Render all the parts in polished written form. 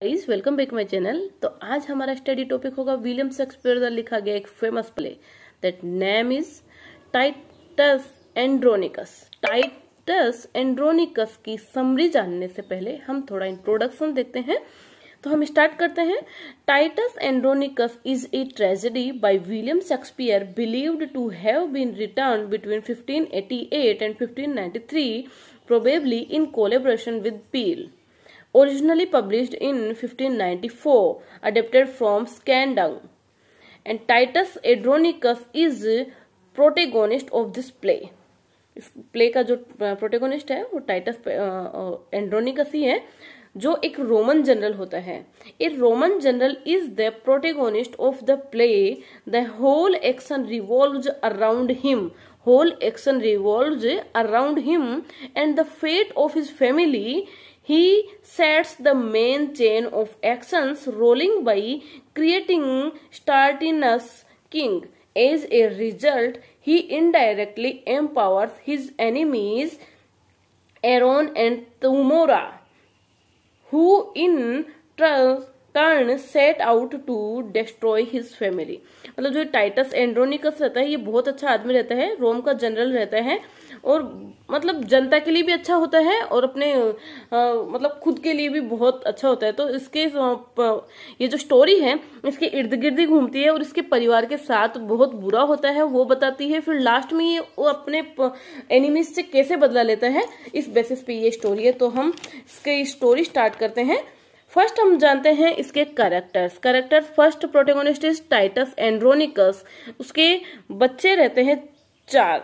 Guys welcome back my channel. तो आज हमारा स्टडी टॉपिक होगा विलियम शेक्सपियर द्वारा लिखा गया एक famous play that name is Titus Andronicus. Titus Andronicus की समरी जानने से पहले हम थोड़ा इंट्रोडक्शन देखते हैं। तो हम स्टार्ट करते हैं। Titus Andronicus is a tragedy by William Shakespeare believed to have been written between 1588 and 1593, probably in collaboration with Peele. Originally published in 1594, adapted from Scandung, and Titus Andronicus is protagonist of this play. इस play का जो protagonist है वो Titus Andronicus ही है, जो एक Roman general होता है। A Roman general is the protagonist of the play. The whole action revolves around him. Whole action revolves around him and the fate of his family. He sets the main chain of actions rolling by creating Startinus king. As a result, he indirectly empowers his enemies Aaron and Tumora, who in turn set out to destroy his family. मतलब जो Titus Andronicus रहता है ये बहुत अच्छा आदमी रहता है, रोम का जनरल रहता है और मतलब जनता के लिए भी अच्छा होता है और अपने मतलब खुद के लिए भी बहुत अच्छा होता है. तो इसके ये जो स्टोरी है इसके इर्द गिर्द ही घूमती है और इसके परिवार के साथ बहुत बुरा होता है वो बताती है. फिर लास्ट में ये वो अपने एनिमीज से कैसे बदला लेता है इस बेसिस पे ये स्टोरी है. तो हम इसकी स्टोरी स्टार्ट करते हैं. फर्स्ट हम जानते हैं इसके characters. First protagonist is Titus Andronicus. उसके बच्चे रहते हैं 4,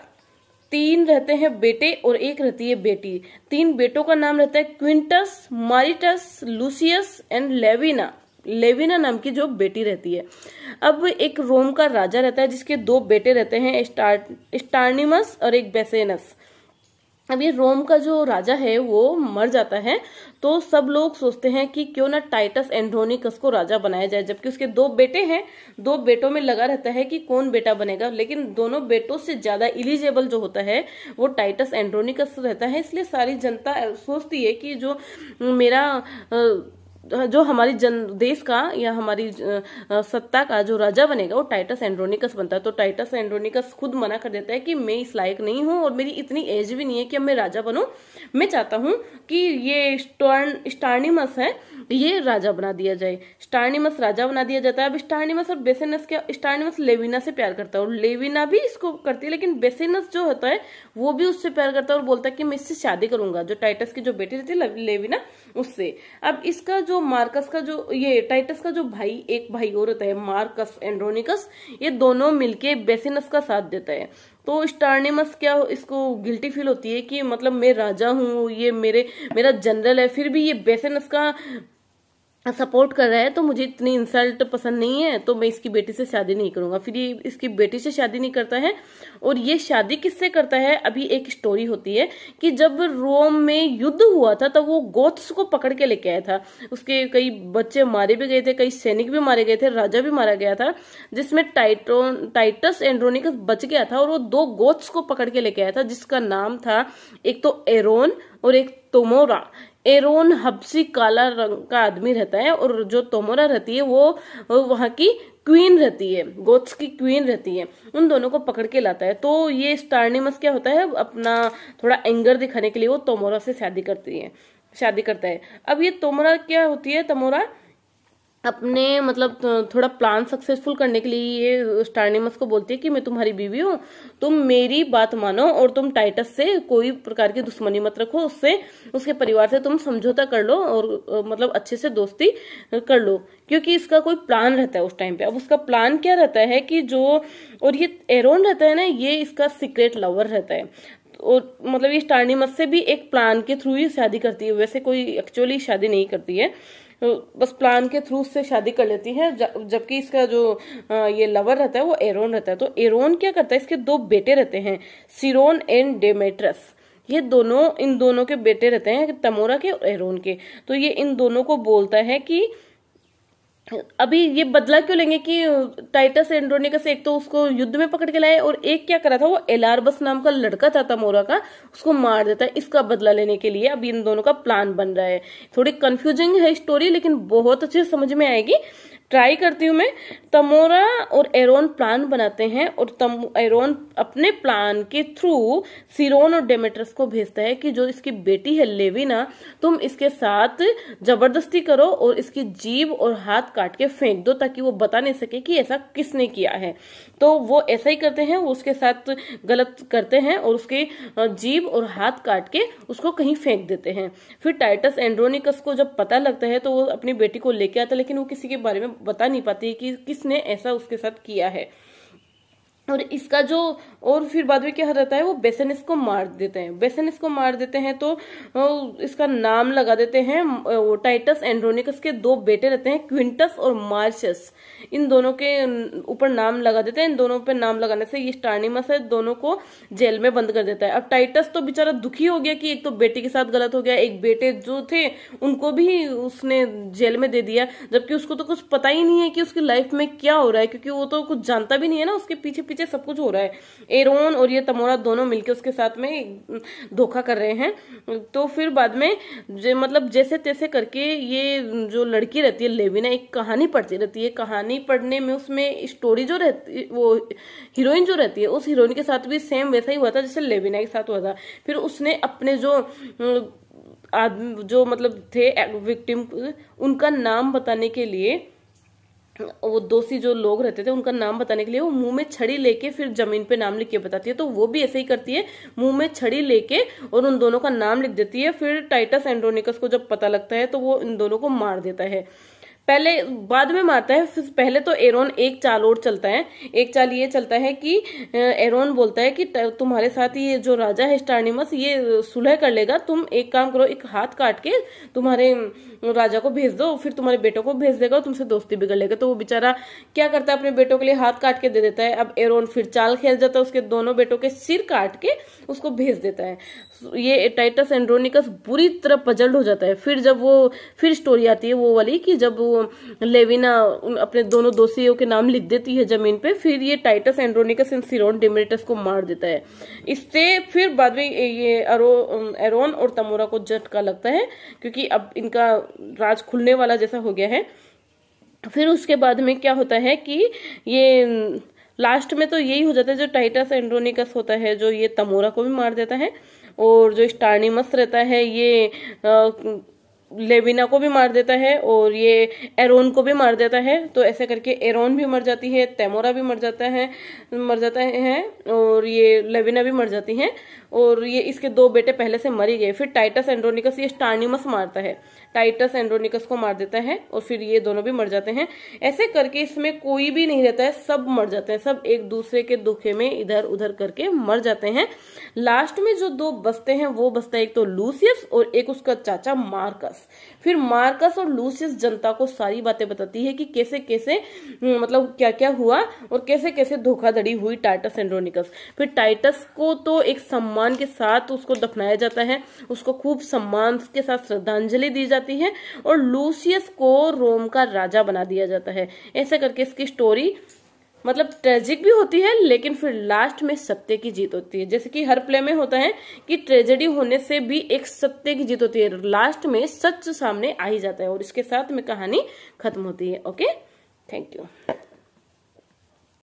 3 रहते हैं बेटे और 1 रहती है बेटी. 3 बेटों का नाम रहता है क्विंटस, मारिटस, लूसियस एंड लेविना. लेविना नाम की जो बेटी रहती है. अब एक रोम का राजा रहता है जिसके 2 बेटे रहते हैं, स्टार्निमस और एक बेसेनस. अब ये रोम का जो राजा है वो मर जाता है तो सब लोग सोचते हैं कि क्यों ना टाइटस एंड्रोनिकस को राजा बनाया जाए, जबकि उसके 2 बेटे हैं. 2 बेटों में लगा रहता है कि कौन बेटा बनेगा, लेकिन दोनों बेटों से ज्यादा इलिजिबल जो होता है वो टाइटस एंड्रोनिकस रहता है. इसलिए सारी जनता सोचती है कि जो हमारी देश का या हमारी सत्ता का जो राजा बनेगा वो टाइटस एंड्रोनिकस बनता है. तो टाइटस एंड्रोनिकस खुद मना कर देता है कि मैं इस लायक नहीं हूं और मेरी इतनी एज भी नहीं है कि अब मैं राजा बनूं. मैं चाहता हूं कि ये स्टार्निमस है ये राजा बना दिया जाए. स्टार्निमस राजा बना दिया जाता है. अब स्टार्निमस और बेसेनस क्या, स्टार्निमस लेविना से प्यार करता है और लेविना भी इसको करती है, लेकिन बेसेनस जो होता है वो भी उससे प्यार करता है और बोलता है कि मैं इससे शादी करूंगा, जो टाइटस की जो बेटी रहती है लेविना उससे. अब इसका जो मार्कस का जो ये टाइटस का जो भाई, एक भाई और होता है मार्कस एंड्रोनिकस, ये दोनों मिलके बेसिनस का साथ देता है. तो स्टार्निमस क्या इसको गिल्टी फील होती है कि मतलब मैं राजा हूं, ये मेरा जनरल है, फिर भी ये बेसिनस का सपोर्ट कर रहा है तो मुझे इतनी इंसल्ट पसंद नहीं है, तो मैं इसकी बेटी से शादी नहीं करूंगा. फिर ये इसकी बेटी से शादी नहीं करता है. और ये शादी किससे करता है, अभी एक स्टोरी होती है कि जब रोम में युद्ध हुआ था तब वो गोथ्स को पकड़ के लेके आया था. उसके कई बच्चे मारे भी गए थे, कई सैनिक भी मारे गए थे, राजा भी मारा गया था, जिसमें टाइटस एंड्रोनिकस बच गया था और वो 2 गोथ्स को पकड़ के लेके आया था जिसका नाम था एक तो एरोन और एक तोमोरा. एरोन हबसी काला रंग का आदमी रहता है और जो तोमोरा रहती है वो वहां की क्वीन रहती है, गोथ्स की क्वीन रहती है. उन दोनों को पकड़ के लाता है. तो ये स्टार्निमस क्या होता है, अपना थोड़ा एंगर दिखाने के लिए वो तोमोरा से शादी करता है. अब ये तोमोरा क्या होती है, तोमोरा अपने मतलब थोड़ा प्लान सक्सेसफुल करने के लिए ये स्टार्निमस को बोलती है कि मैं तुम्हारी बीवी हूं, तुम मेरी बात मानो और तुम टाइटस से कोई प्रकार की दुश्मनी मत रखो, उसके परिवार से तुम समझौता कर लो और मतलब अच्छे से दोस्ती कर लो, क्योंकि इसका कोई प्लान रहता है उस टाइम पे. अब उसका प्लान क्या रहता है कि और ये एरोन रहता है ना, ये इसका सीक्रेट लवर रहता है. और मतलब ये स्टार्निमस से भी एक प्लान के थ्रू ही शादी करती है, वैसे कोई एक्चुअली शादी नहीं करती है, बस प्लान के थ्रू से शादी कर लेती है. जबकि इसका जो ये लवर रहता है वो एरोन रहता है. तो एरोन क्या करता है, इसके 2 बेटे रहते हैं, सिरोन एंड डेमेट्रस. ये इन दोनों के बेटे रहते हैं, तमोरा के और एरोन के. तो ये इन दोनों को बोलता है कि अभी ये बदला क्यों लेंगे कि टाइटस एंड्रोनिकस एक तो उसको युद्ध में पकड़ के लाए, और एक क्या करा था, वो एलार्बस नाम का लड़का था तमोरा का, उसको मार देता है। इसका बदला लेने के लिए अब इन दोनों का प्लान बन रहा है। थोड़ी कंफ्यूजिंग है स्टोरी, लेकिन बहुत अच्छे से समझ में आएगी। ट्राई करती हूँ मैं। तमोरा और एरोन प्लान बनाते हैं, और एरोन अपने प्लान के थ्रू सिरोन और डेमेट्रस को भेजता है कि जो इसकी बेटी है लेविना, तुम इसके साथ जबरदस्ती करो और इसकी जीभ और हाथ काट के फेंक दो, ताकि वो बता नहीं सके कि ऐसा किसने किया है। तो वो ऐसा ही करते हैं, वो उसके साथ गलत करते हैं और उसकी जीभ और हाथ काट के उसको कहीं फेंक देते हैं। फिर टाइटस एंड्रोनिकस को जब पता लगता है तो वो अपनी बेटी को लेके आता है, लेकिन वो किसी के बारे में बता नहीं पाती कि किसने ऐसा उसके साथ किया है। और इसका जो, और फिर बाद में क्या रहता है, वो बेसेनिस को मार देते हैं। बेसेनिस को मार देते हैं तो इसका नाम लगा देते हैं। वो टाइटस एंड्रोनिकस के दो बेटे रहते हैं, क्विंटस और मार्शस, इन दोनों के ऊपर नाम लगा देते हैं। इन दोनों पे नाम लगाने से ये स्टार्निमस है, दोनों को जेल में बंद कर देता है। अब टाइटस तो बेचारा दुखी हो गया कि एक तो बेटी के साथ गलत हो गया, एक बेटे जो थे उनको भी उसने जेल में दे दिया, जबकि उसको तो कुछ पता ही नहीं है कि उसकी लाइफ में क्या हो रहा है, क्योंकि वो तो कुछ जानता भी नहीं है ना, उसके पीछे पीछे सब कुछ हो रहा है। एरोन और ये तमोरा दोनों मिलकर उसके साथ में धोखा कर रहे हैं। तो फिर बाद में मतलब जैसे तैसे करके ये जो लड़की रहती है लेविना, एक कहानी पढ़ती रहती है। कहानी पढ़ने में उसमें स्टोरी जो रहती, वो हीरोइन जो रहती है, उस हीरोइन के साथ भी सेम वैसा ही हुआ था जैसे लेविना के साथ हुआ था। फिर उसने अपने जो आदमी जो मतलब थे विक्टिम, उनका नाम बताने के लिए, वो दोषी जो लोग रहते थे उनका नाम बताने के लिए वो मुंह में छड़ी लेके फिर जमीन पे नाम लिख के बताती है। तो वो भी ऐसे ही करती है, मुंह में छड़ी लेके और उन दोनों का नाम लिख देती है। फिर टाइटस एंड्रोनिकस को जब पता लगता है तो वो इन दोनों को मार देता है। पहले बाद में मारता है, फिर पहले तो एरोन एक चाल और चलता है। एक चाल ये चलता है कि एरोन बोलता है कि तुम्हारे साथ ये जो राजा है स्टार्निमस, ये सुलह कर लेगा, तुम एक काम करो, एक हाथ काट के तुम्हारे राजा को भेज दो, फिर तुम्हारे बेटों को भेज देगा और तुमसे दोस्ती बिगड़ लेगा। तो वो बेचारा क्या करता है, अपने बेटों के लिए हाथ काट के दे देता है। अब एरोन फिर चाल खेल जाता है, उसके दोनों बेटों के सिर काट के उसको भेज देता है। ये टाइटस एंड्रोनिकस बुरी तरह पजल्ड हो जाता है। फिर जब वो फिर स्टोरी आती है वो वाली कि जब वो लेविना अपने दोनों दोषियों के नाम लिख देती है जमीन पे, फिर ये टाइटस एंड्रोनिकस इन सिरोन डेमेट्रस को मार देता है। इससे फिर बाद में ये एरोन और तमोरा को झटका लगता है, क्योंकि अब इनका राज खुलने वाला जैसा हो गया है। फिर उसके बाद में क्या होता है कि ये लास्ट में तो यही हो जाता है, जो टाइटस एंड्रोनिकस होता है जो ये तमोरा को भी मार देता है, और जो स्टार्निमस रहता है ये लेविना को भी मार देता है, और ये एरोन को भी मार देता है। तो ऐसे करके एरोन भी मर जाती है, तमोरा भी मर जाता है और ये लेविना भी मर जाती है, और ये इसके दो बेटे पहले से मर ही गए। फिर टाइटस एंड्रोनिकस ये स्टार्निमस मारता है, टाइटस एंड्रोनिकस को मार देता है, और फिर ये दोनों भी मर जाते हैं। ऐसे करके इसमें कोई भी नहीं रहता है, सब मर जाते हैं, सब एक दूसरे के धोखे में इधर उधर करके मर जाते हैं। लास्ट में जो दो बचते हैं वो बचता है एक तो लूसियस और एक उसका चाचा मार्कस। फिर मार्कस और लूसियस जनता को सारी बातें बताती है कि कैसे कैसे मतलब क्या क्या हुआ और कैसे कैसे धोखाधड़ी हुई टाइटस एंड्रोनिकस। फिर टाइटस को तो एक सम्मान के साथ उसको दफनाया जाता है, उसको खूब सम्मान के साथ श्रद्धांजलि दी जाती है, और लूसियस को रोम का राजा बना दिया जाता है। ऐसा करके इसकी स्टोरी मतलब ट्रेजिक भी होती है, लेकिन फिर लास्ट में सत्य की जीत होती है। जैसे कि हर प्ले में होता है कि ट्रेजेडी होने से भी एक सत्य की जीत होती है, लास्ट में सच सामने आ ही जाता है, और इसके साथ में कहानी खत्म होती है। Okay, thank you.